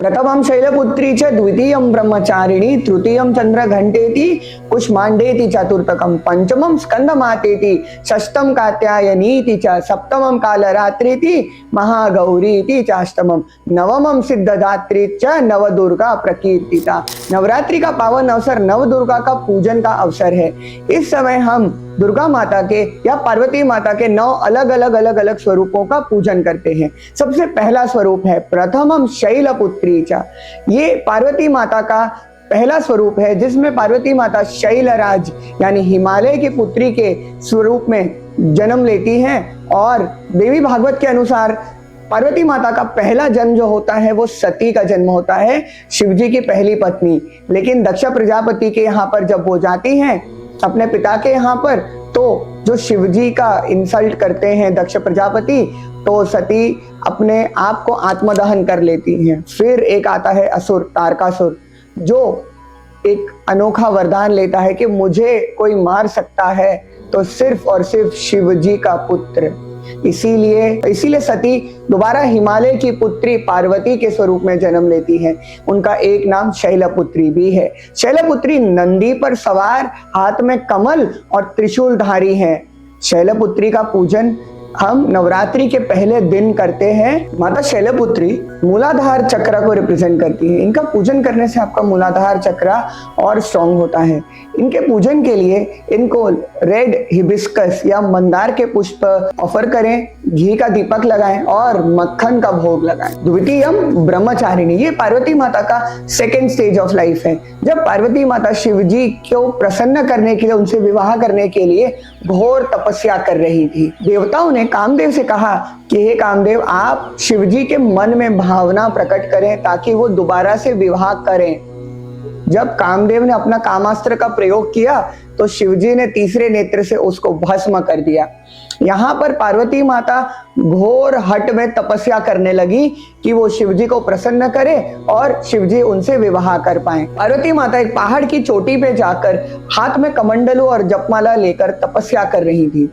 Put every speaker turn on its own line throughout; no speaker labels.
प्रथमं शैलपुत्री च द्वितीयं ब्रह्मचारिणी तृतीयं चंद्रघंटेति कुष्मांडेति चतुर्थकं पंचमं स्कंदमातेति षष्ठं कात्यायनीति च सप्तमं कालरात्रीति महागौरीति च अष्टमं नवमं सिद्धदात्री च नवदुर्गा प्रकीर्तिता। नवरात्रि का पावन अवसर नवदुर्गा का पूजन का अवसर है। इस समय हम दुर्गा माता के या पार्वती माता के 9 अलग अलग स्वरूपों का पूजन करते हैं। सबसे पहला स्वरूप है प्रथमम शैलपुत्री च। ये पार्वती माता का पहला स्वरूप है जिसमें पार्वती माता शैलराज यानी हिमालय की पुत्री के स्वरूप में जन्म लेती हैं। और देवी भागवत के अनुसार पार्वती माता का पहला जन्म जो होता है वो सती का जन्म होता है, शिवजी की पहली पत्नी। लेकिन दक्ष प्रजापति के यहाँ पर जब वो जाती हैं अपने पिता के यहाँ पर, तो जो शिवजी का इंसल्ट करते हैं दक्ष प्रजापति, तो सती अपने आप को आत्मदहन कर लेती हैं। फिर एक आता है असुर तारकासुर, जो एक अनोखा वरदान लेता है कि मुझे कोई मार सकता है तो सिर्फ और सिर्फ शिवजी का पुत्र। इसीलिए सती दोबारा हिमालय की पुत्री पार्वती के स्वरूप में जन्म लेती है। उनका एक नाम शैलपुत्री भी है। शैलपुत्री नंदी पर सवार, हाथ में कमल और त्रिशूलधारी है। शैलपुत्री का पूजन हम नवरात्रि के पहले दिन करते हैं। माता शैलपुत्री मूलाधार चक्र को रिप्रेजेंट करती है। इनका पूजन करने से आपका मूलाधार चक्र और स्ट्रॉन्ग होता है। इनके पूजन के लिए इनको रेड हिबिस्कस या मंदार के पुष्प ऑफर करें, घी का दीपक लगाएं और मक्खन का भोग लगाएं। द्वितीयम ब्रह्मचारिणी, ये पार्वती माता का सेकेंड स्टेज ऑफ लाइफ है। जब पार्वती माता शिवजी को प्रसन्न करने के लिए, उनसे विवाह करने के लिए घोर तपस्या कर रही थी। देवताओं ने कामदेव से कहा कि हे कामदेव, आप शिवजी के मन में भावना प्रकट करें ताकि वो दोबारा से विवाह करें। जब कामदेव ने अपना कामास्त्र का प्रयोग किया तो शिवजी ने तीसरे नेत्र से उसको भस्म कर दिया। यहाँ पर पार्वती माता घोर हट में तपस्या करने लगी कि वो शिवजी को प्रसन्न करे और शिवजी उनसे विवाह कर पाए। पार्वती माता एक पहाड़ की चोटी पे जाकर हाथ में कमंडलू और जपमाला लेकर तपस्या कर रही थी,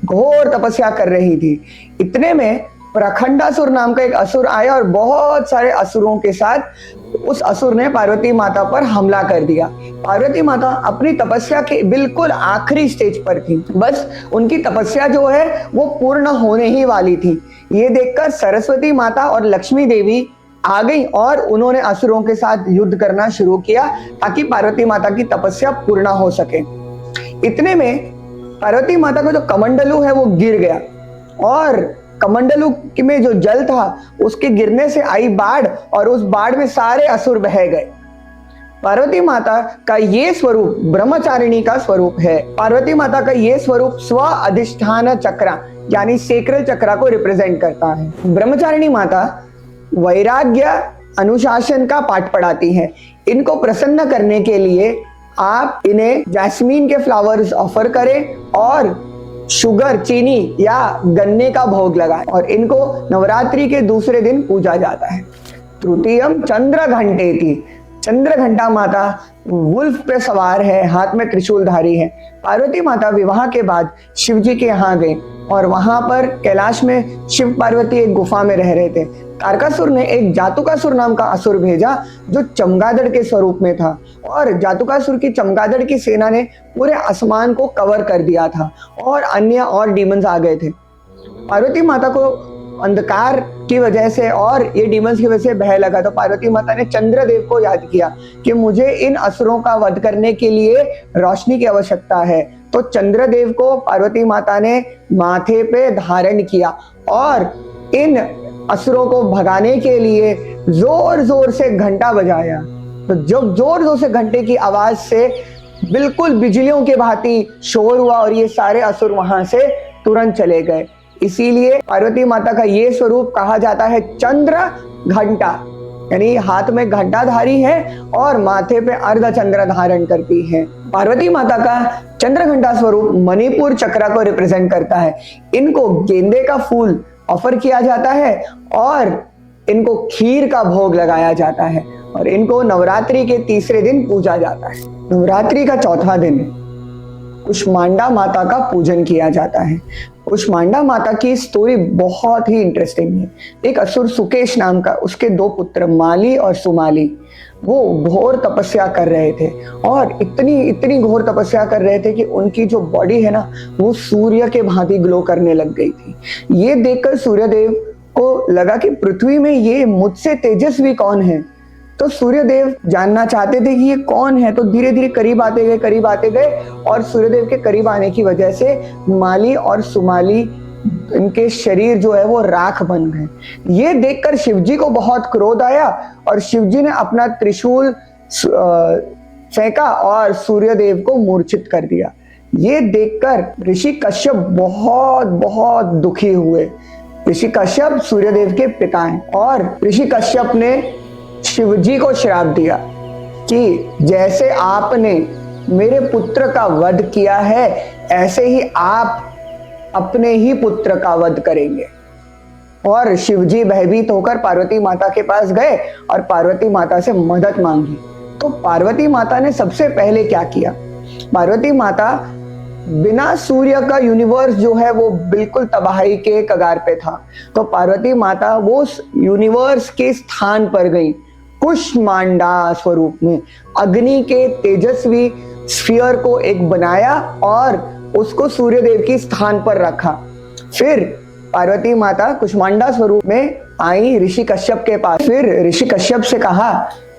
घोर तपस्या कर रही थी। इतने में प्रखंडासुर नाम का एक असुर आया और बहुत सारे असुरों के साथ उस असुर ने पार्वती माता पर हमला कर दिया। पार्वती माता अपनी तपस्या के बिल्कुल आखिरी स्टेज पर थी, बस उनकी तपस्या जो है वो पूर्ण होने ही वाली थी। ये देखकर सरस्वती माता और लक्ष्मी देवी आ गई और उन्होंने असुरों के साथ युद्ध करना शुरू किया ताकि पार्वती माता की तपस्या पूर्ण हो सके। इतने में पार्वती माता का जो कमंडलू है वो गिर गया और कमंडलू में जो जल था उसके गिरने से आई बाढ़ और उस बाढ़ में सारे असुर बह गए। पार्वती माता का ये स्वरूप ब्रह्मचारिणी का स्वरूप है। पार्वती माता का ये स्वरूप स्व अधिष्ठान चक्र यानी सेक्रल चक्र को रिप्रेजेंट करता है। ब्रह्मचारिणी माता वैराग्य अनुशासन का पाठ पढ़ाती है। इनको प्रसन्न करने के लिए आप इन्हें जैस्मीन के फ्लावर्स ऑफर करें और शुगर, चीनी या गन्ने का भोग लगाएं और इनको नवरात्रि के दूसरे दिन पूजा जाता है। तृतीयम चंद्र घंटेति, चंद्र घंटा माता वुल्फ पे सवार है, हाथ में त्रिशूलधारी है। पार्वती माता विवाह के बाद शिवजी के यहाँ गए और वहां पर कैलाश में शिव पार्वती एक गुफा में रह रहे थे। तारकासुर ने एक जातुकासुर नाम का असुर भेजा जो चमगादड़ के स्वरूप में था और जातुकासुर की चमगादड़ की सेना ने पूरे आसमान को कवर कर दिया था और अन्य और डीमंस आ गए थे। पार्वती माता को अंधकार की वजह से और ये डीमंस की वजह से भय लगा, तो पार्वती माता ने चंद्रदेव को याद किया कि मुझे इन असुरों का वध करने के लिए रोशनी की आवश्यकता है। तो चंद्रदेव को पार्वती माता ने माथे पे धारण किया और इन असुरों को भगाने के लिए जोर जोर से घंटा बजाया। तो जब जोर जोर से घंटे की आवाज से बिल्कुल बिजलियों के भांति शोर हुआ और ये सारे असुर वहां से तुरंत चले गए। इसीलिए पार्वती माता का ये स्वरूप कहा जाता है चंद्र घंटा, यानी हाथ में घंटाधारी है और माथे पे अर्धचंद्र धारण करती है। पार्वती माता का चंद्र घंटा स्वरूप मणिपुर चक्र को रिप्रेजेंट करता है। इनको गेंदे का फूल ऑफर किया जाता है और इनको खीर का भोग लगाया जाता है और इनको नवरात्रि के तीसरे दिन पूजा जाता है। नवरात्रि का चौथा दिन कुष्मांडा माता का पूजन किया जाता है। कुष्मांडा माता की स्टोरी बहुत ही इंटरेस्टिंग है। एक असुर सुकेश नाम का, उसके 2 पुत्र माली और सुमाली, वो घोर तपस्या कर रहे थे और इतनी घोर तपस्या कर रहे थे कि उनकी जो बॉडी है ना, वो सूर्य के भांति ग्लो करने लग गई थी। ये देखकर सूर्यदेव को लगा कि पृथ्वी में ये मुझसे तेजस्वी कौन है। तो सूर्यदेव जानना चाहते थे कि ये कौन है, तो धीरे धीरे करीब आते गए और सूर्यदेव के करीब आने की वजह से माली और सुमाली, इनके शरीर जो है वो राख बन गए। ये देखकर शिवजी को बहुत क्रोध आया और शिवजी ने अपना त्रिशूल फेंका और सूर्यदेव को मूर्छित कर दिया। ये देखकर ऋषि कश्यप बहुत बहुत दुखी हुए। ऋषि कश्यप सूर्यदेव के पिता हैं और ऋषि कश्यप ने शिवजी को श्राप दिया कि जैसे आपने मेरे पुत्र का वध किया है, ऐसे ही आप अपने ही पुत्र का वध करेंगे। और शिवजी भयभीत होकर पार्वती माता के पास गए और पार्वती माता से मदद मांगी। तो पार्वती माता ने सबसे पहले क्या किया, पार्वती माता, बिना सूर्य का यूनिवर्स जो है वो बिल्कुल तबाही के कगार पे था, तो पार्वती माता वो यूनिवर्स के स्थान पर गई, कुष्मांडा स्वरूप में अग्नि के तेजस्वी स्फीयर को एक बनाया और उसको सूर्यदेव की स्थान पर रखा। फिर पार्वती माता कुष्मांडा स्वरूप में आई ऋषि कश्यप के पास। फिर ऋषि कश्यप से कहा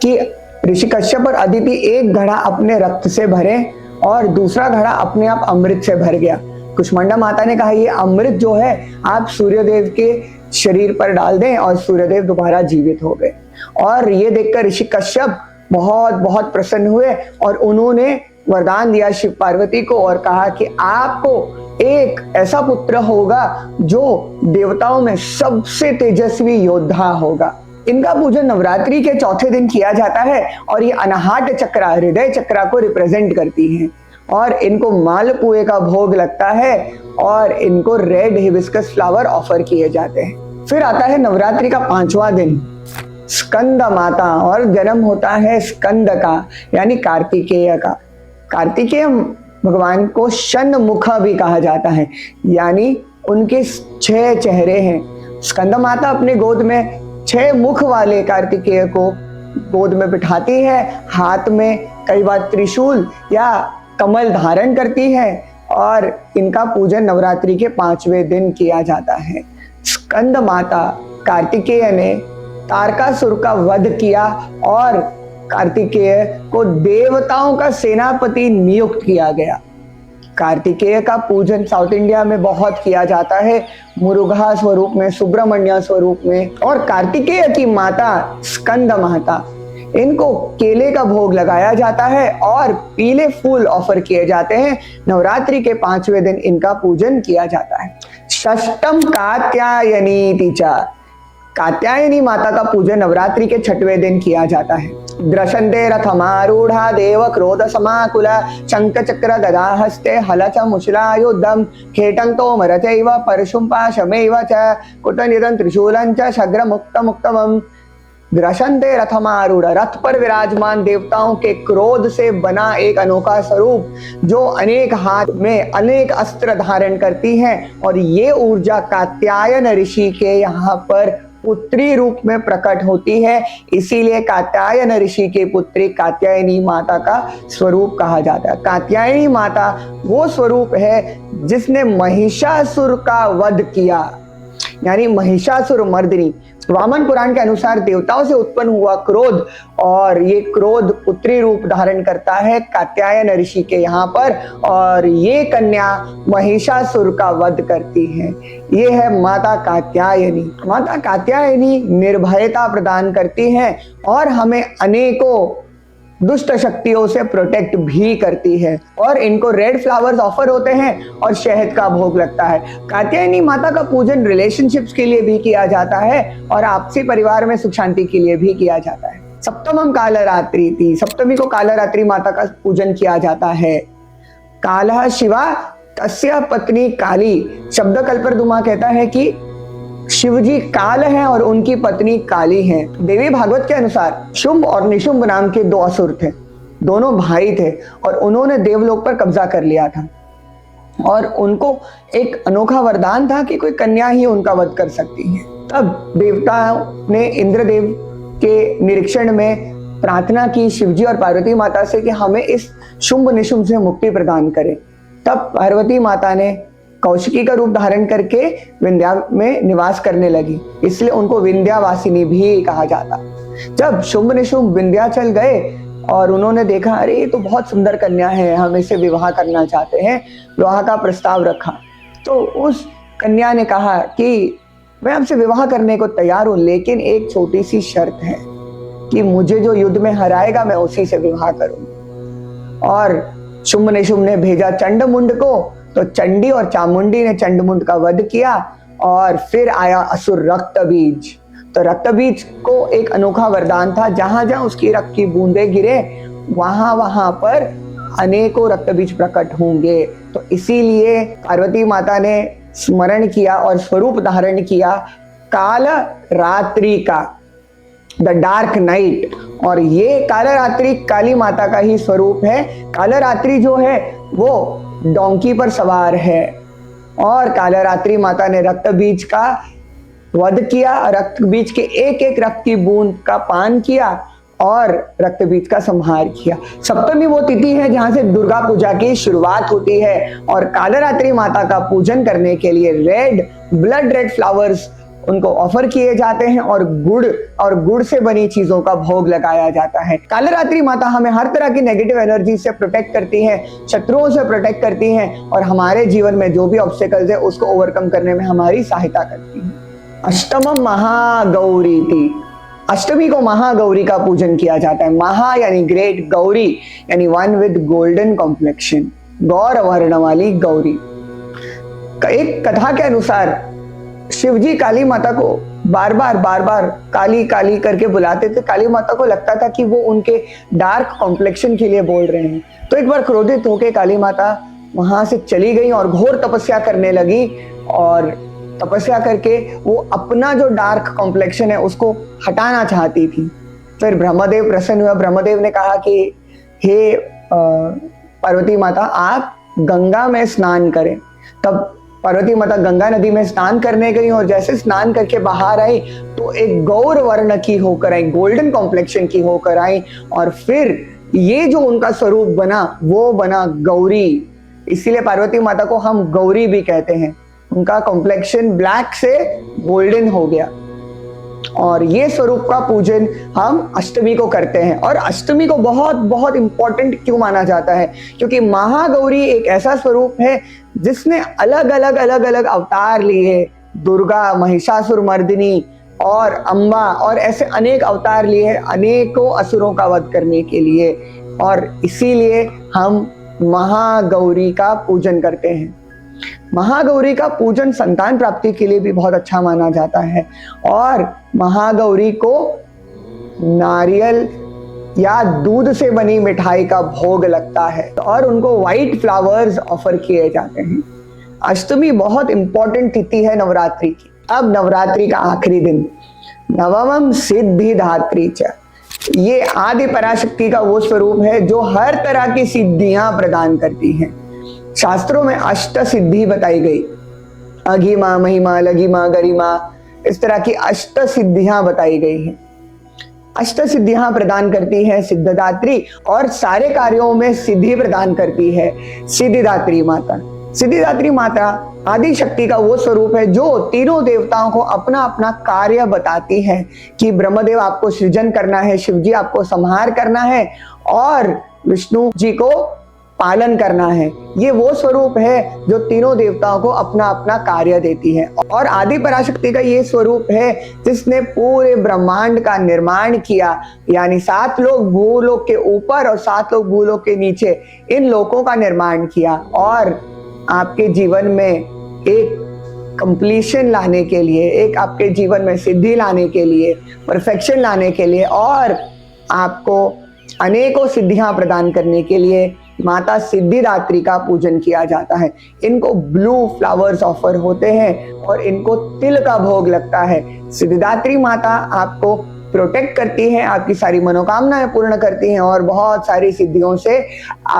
कि ऋषि कश्यप और अदिति एक घड़ा अपने रक्त से भरे और दूसरा घड़ा अपने आप अमृत से भर गया। कुष्मांडा माता ने कहा ये अमृत जो है आप सूर्यदेव के शरीर पर डाल दें और सूर्यदेव दोबारा जीवित हो गए। और ये देखकर ऋषि कश्यप बहुत बहुत प्रसन्न हुए और उन्होंने वरदान दिया शिव पार्वती को और कहा कि आपको एक ऐसा पुत्र होगा जो देवताओं में सबसे तेजस्वी योद्धा होगा। इनका पूजन नवरात्रि के चौथे दिन किया जाता है और ये अनाहत चक्रा, हृदय चक्रा को रिप्रेजेंट करती हैं और इनको मालपुए का भोग लगता है और इनको रेड हिबिस्कस फ्लावर ऑफर किए जाते हैं। फिर आता है नवरात्रि का 5वां दिन, स्कंद माता, और जन्म होता है स्कंद का यानी कार्तिकेय का। कार्तिकेय भगवान को षण्मुख भी कहा जाता है, यानी उनके 6 चेहरे हैं। स्कंद माता अपने गोद में 6 मुख वाले कार्तिकेय को गोद में बिठाती है, हाथ में कई बार त्रिशूल या कमल धारण करती है और इनका पूजन नवरात्रि के 5वें दिन किया जाता है। स्कंद माता कार्तिकेय ने तारकासुर का वध किया और कार्तिकेय को देवताओं का सेनापति नियुक्त किया गया। कार्तिकेय का पूजन साउथ इंडिया में बहुत किया जाता है, मुरुघा स्वरूप में, सुब्रमण्य स्वरूप में। और कार्तिकेय की माता स्कंद माता, इनको केले का भोग लगाया जाता है और पीले फूल ऑफर किए जाते हैं। नवरात्रि के 5वें दिन इनका पूजन किया जाता है। षष्टम कात्यायनी तीचा, कात्यायनी माता का पूजन नवरात्रि के 6वें दिन किया जाता है। द्रशन्ते रथमारूढ़ा देव क्रोध समाकुला शंख चक्र गदा हस्ते हलच मुशलायुधम खेटंतो मरचैव परशुं पाशमेव च कुटनिधं त्रिशूलं च शग्र मुक्त मुक्तमं। द्रशन्ते रथमारूढ़, रथ पर विराजमान देवताओं के क्रोध से बना एक अनोखा स्वरूप जो अनेक हाथ में अनेक अस्त्र धारण करती है और ये ऊर्जा कात्यायन ऋषि के यहाँ पर पुत्री रूप में प्रकट होती है, इसीलिए कात्यायन ऋषि की पुत्री कात्यायनी माता का स्वरूप कहा जाता है। कात्यायनी माता वो स्वरूप है जिसने महिषासुर का वध किया, यानी महिषासुर मर्दिनी। वामन पुराण के अनुसार देवताओं से उत्पन्न हुआ क्रोध, और ये क्रोध पुत्री रूप धारण करता है कात्यायन ऋषि के यहाँ पर, और ये कन्या महिषासुर का वध करती है। ये है माता कात्यायनी। माता कात्यायनी निर्भयता प्रदान करती है और हमें अनेकों दुष्ट शक्तियों से प्रोटेक्ट भी करती है। और इनको रेड फ्लावर्स ऑफर होते हैं और शहद का भोग लगता है। कात्यायनी माता का पूजन रिलेशनशिप्स के लिए भी किया जाता है और आपसी परिवार में सुख शांति के लिए भी किया जाता है। सप्तमम कालरात्रि थी, सप्तमी को कालरात्रि माता का पूजन किया जाता है। कालः शिवा तस्य पत्नी काली, शब्द कल्पद्रुमा कहता है कि शिवजी काल हैं और उनकी पत्नी काली हैं। देवी भागवत के अनुसार शुंभ और निशुंभ नाम के 2 असुर थे। दोनों भाई थे और उन्होंने देवलोक पर कब्जा कर लिया था और उनको एक अनोखा वरदान था कि कोई कन्या ही उनका वध कर सकती है। तब देवताओं ने इंद्रदेव के निरीक्षण में प्रार्थना की शिवजी और पार्वती माता से कि हमें इस शुंभ निशुंभ से मुक्ति प्रदान करें। तब पार्वती माता ने कौशिकी का रूप धारण करके विंध्या में निवास करने लगी, इसलिए उनको विंध्यावासिनी भी कहा जाता। जब शुंभ निशुंभ विंध्याचल गए और उन्होंने देखा, अरे ये तो बहुत सुंदर कन्या है, हम इसे विवाह करना चाहते हैं, विवाह का प्रस्ताव रखा। तो उस कन्या ने कहा कि मैं आपसे विवाह करने को तैयार हूं, लेकिन एक छोटी सी शर्त है कि मुझे जो युद्ध में हराएगा मैं उसी से विवाह करूंगा। और शुंभ निशुंभ ने भेजा चंडमुंड को, तो चंडी और चामुंडी ने चंडमुंड का वध किया और फिर आया असुर रक्तबीज। तो रक्तबीज को एक अनोखा वरदान था, जहां जहां उसकी रक्त की बूंदें गिरे वहां वहां पर अनेकों रक्तबीज प्रकट होंगे। तो इसीलिए पार्वती माता ने स्मरण किया और स्वरूप धारण किया काल रात्रि का, द डार्क नाइट। और ये काल रात्रि काली माता का ही स्वरूप है। काल रात्रि जो है वो डोंकी पर सवार है और काल रात्रि माता ने रक्त बीज का वध किया, रक्त बीज के एक एक रक्त की बूंद का पान किया और रक्त बीज का संहार किया। सप्तमी वो तिथि है जहां से दुर्गा पूजा की शुरुआत होती है और कालरात्रि माता का पूजन करने के लिए ब्लड रेड फ्लावर्स उनको ऑफर किए जाते हैं और गुड़ से बनी चीजों का भोग लगाया जाता है। कालरात्रि माता हमें हर तरह की नेगेटिव एनर्जी से प्रोटेक्ट करती है, शत्रुओं से प्रोटेक्ट करती हैं और हमारे जीवन में जो भी ऑब्स्टेकल्स है उसको ओवरकम करने में हमारी सहायता करती है। अष्टमम महागौरी थी, अष्टमी को महागौरी का पूजन किया जाता है। महा यानी ग्रेट, गौरी यानी वन विद गोल्डन कॉम्प्लेक्शन, गौर वर्ण वाली गौरी। एक कथा के अनुसार शिवजी काली माता को बार बार काली काली करके बुलाते थे। काली माता को लगता था कि वो उनके डार्क कॉम्प्लेक्शन के लिए बोल रहे हैं। तो एक बार क्रोधित होकर काली माता वहां से चली गई और घोर तपस्या करने लगी और तपस्या करके वो अपना जो डार्क कॉम्प्लेक्शन है उसको हटाना चाहती थी। फिर ब्रह्मदेव प्रसन्न हुआ। ब्रह्मदेव ने कहा कि हे पार्वती माता, आप गंगा में स्नान करें। तब पार्वती माता गंगा नदी में स्नान करने गई और जैसे स्नान करके बाहर आई तो एक गौर वर्ण की होकर आई, गोल्डन कॉम्प्लेक्शन की होकर आई और फिर ये जो उनका स्वरूप बना वो बना गौरी। इसीलिए पार्वती माता को हम गौरी भी कहते हैं। उनका कॉम्प्लेक्शन ब्लैक से गोल्डन हो गया और ये स्वरूप का पूजन हम अष्टमी को करते हैं। और अष्टमी को बहुत बहुत इंपॉर्टेंट क्यों माना जाता है? क्योंकि महागौरी एक ऐसा स्वरूप है जिसने अलग अलग अवतार लिए, दुर्गा, महिषासुर मर्दिनी और अम्बा और ऐसे अनेक अवतार लिए हैं अनेकों असुरों का वध करने के लिए। और इसीलिए हम महागौरी का पूजन करते हैं। महागौरी का पूजन संतान प्राप्ति के लिए भी बहुत अच्छा माना जाता है और महागौरी को नारियल या दूध से बनी मिठाई का भोग लगता है और उनको व्हाइट फ्लावर्स ऑफर किए जाते हैं। अष्टमी बहुत इंपॉर्टेंट तिथि है नवरात्रि की। अब नवरात्रि का आखिरी दिन, नवमम सिद्धिदात्री च, ये आदि पराशक्ति का वो स्वरूप है जो हर तरह की सिद्धियां प्रदान करती हैं। शास्त्रों में अष्ट सिद्धि बताई गई, अघिमा, महिमा, लघिमा, गरिमा, इस तरह की अष्ट सिद्धियां बताई गई हैं। अष्ट सिद्धियां प्रदान करती है सिद्धिदात्री और सारे कार्यों में सिद्धि प्रदान करती है सिद्धिदात्री माता। सिद्धिदात्री माता आदि शक्ति का वो स्वरूप है जो तीनों देवताओं को अपना अपना कार्य बताती है कि ब्रह्मदेव आपको सृजन करना है, शिवजी आपको संहार करना है और विष्णु जी को पालन करना है। ये वो स्वरूप है जो तीनों देवताओं को अपना अपना कार्य देती है। और आदि पराशक्ति का ये स्वरूप है जिसने पूरे ब्रह्मांड का निर्माण किया, यानी 7 लोक भूलोक के ऊपर और 7 लोक भूलोक के नीचे, इन लोकों का निर्माण किया और आपके जीवन में एक कंप्लीशन लाने के लिए, एक आपके जीवन में सिद्धि लाने के लिए, परफेक्शन लाने के लिए और आपको अनेकों सिद्धियां प्रदान करने के लिए माता सिद्धिदात्री का पूजन किया जाता है। इनको ब्लू फ्लावर्स ऑफर होते हैं और इनको तिल का भोग लगता है। सिद्धिदात्री माता आपको प्रोटेक्ट करती हैं, आपकी सारी मनोकामनाएं पूर्ण करती हैं और बहुत सारी सिद्धियों से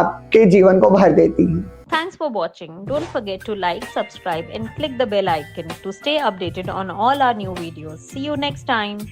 आपके जीवन को भर देती हैं।
Thanks for watching. Don't forget to like, subscribe and click the bell icon to stay updated on all our new videos. See you next time.